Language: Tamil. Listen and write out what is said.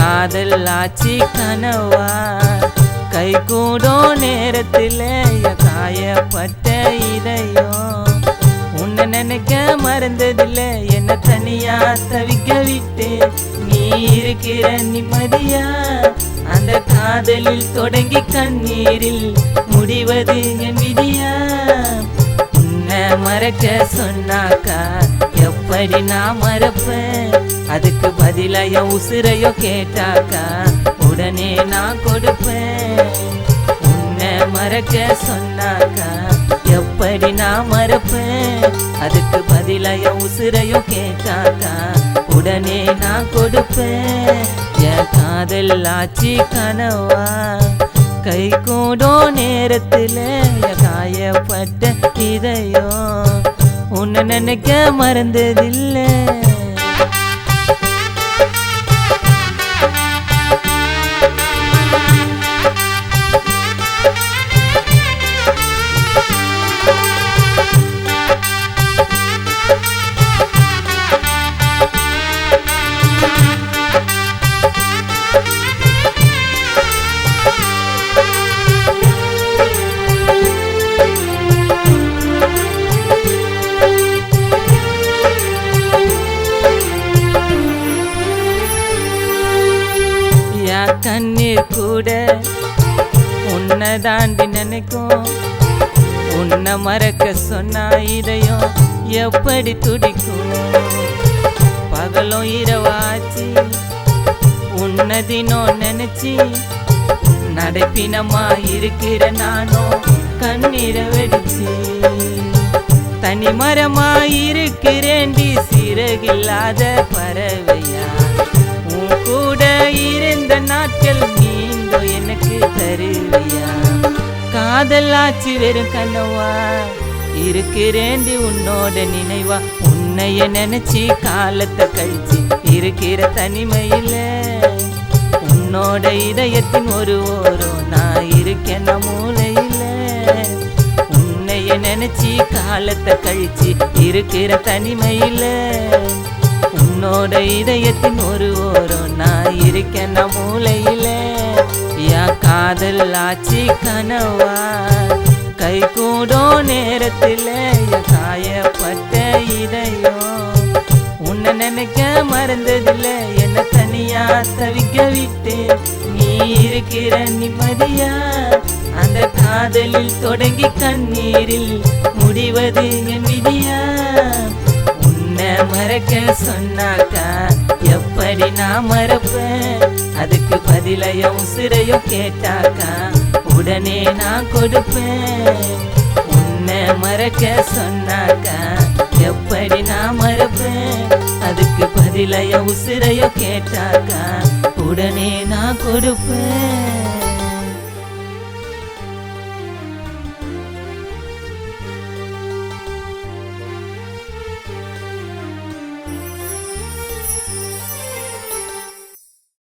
காதல் ஆச்சி கனவா கை கூடும் நேரத்தில் காயப்பட்ட இதயம் உன்னை நினைக்க மறந்ததில்ல என்ன தனியா தவிக்க விட்டு நீ இருக்கிற நிம்மதியா அந்த காதலில் தொடங்கி கண்ணீரில் முடிவது என் விதியா உன்னை மறக்க சொன்னாக்கா எப்படி நான் மறப்பேன் அதுக்கு பதிலா என் உசுரையோ கேட்டாக்கா உடனே நான் கொடுப்பேன் உன்னை மறக்க சொன்னாக்கா எப்படி நான் மறப்பேன் அதுக்கு பதிலா என் உசுரையோ கேட்டாக்கா உடனே நான் கொடுப்பேன் என் காதல் ஆச்சி கனவா கை கூடும் நேரத்தில் காயப்பட்ட இதயம் உன்னை நினைக்க மறந்ததில்லை கண்ணீர் கூட உன்னை தாண்டி நினைக்கும் உன்னை மறக்க சொன்னா இதயம் எப்படி துடிக்கும் பகலும் இரவாச்சு உன்னை தினம் நினைச்சி நடைப்பினமா இருக்கிற நானும் கண்ணீரை வெடிச்சு தனி மரமா இருக்கிறேண்டி சிறகில்லாத பறவையா உன் கூட இருந்த நாட்கள் மீண்டும் எனக்கு தருவியா காதல் ஆச்சு வெறும் கனவா இருக்கிறேண்டி உன்னோட நினைவா உன்னைய நினைச்சு காலத்தை கழிச்சு இருக்கிற தனிமையில உன்னோட இதயத்தின் ஒரு ஓரம் நான் இருக்கேன் மூலையில உன்னைய நினைச்சு காலத்தை கழிச்சு இருக்கிற தனிமையில உன்னோட இதயத்தின் ஒரு ஓரம் நான் இருக்கேன் மூலையில என் காதல் ஆச்சி கனவா கை கூடும் நேரத்தில் காயப்பட்ட இதயம் உன்னை நினைக்க மறந்ததில்லை என்ன தனியா தவிக்க விட்டு நீ இருக்கிற நிம்மதியா அந்த காதலில் தொடங்கி கண்ணீரில் முடிவது என் விதியா உன்னை மறக்க சொன்னாக்கா எப்படி நான் மறப்பேன் அதுக்கு பதிலா என் உசுரையோ கேட்டாக்கா உடனே நான் கொடுப்பேன் உன்னை மறக்க சொன்னாக்கா எப்படி நான் மறப்பேன் அதுக்கு பதிலா என் உசுரையோ கேட்டாக்கா உடனே நான் கொடுப்பேன்.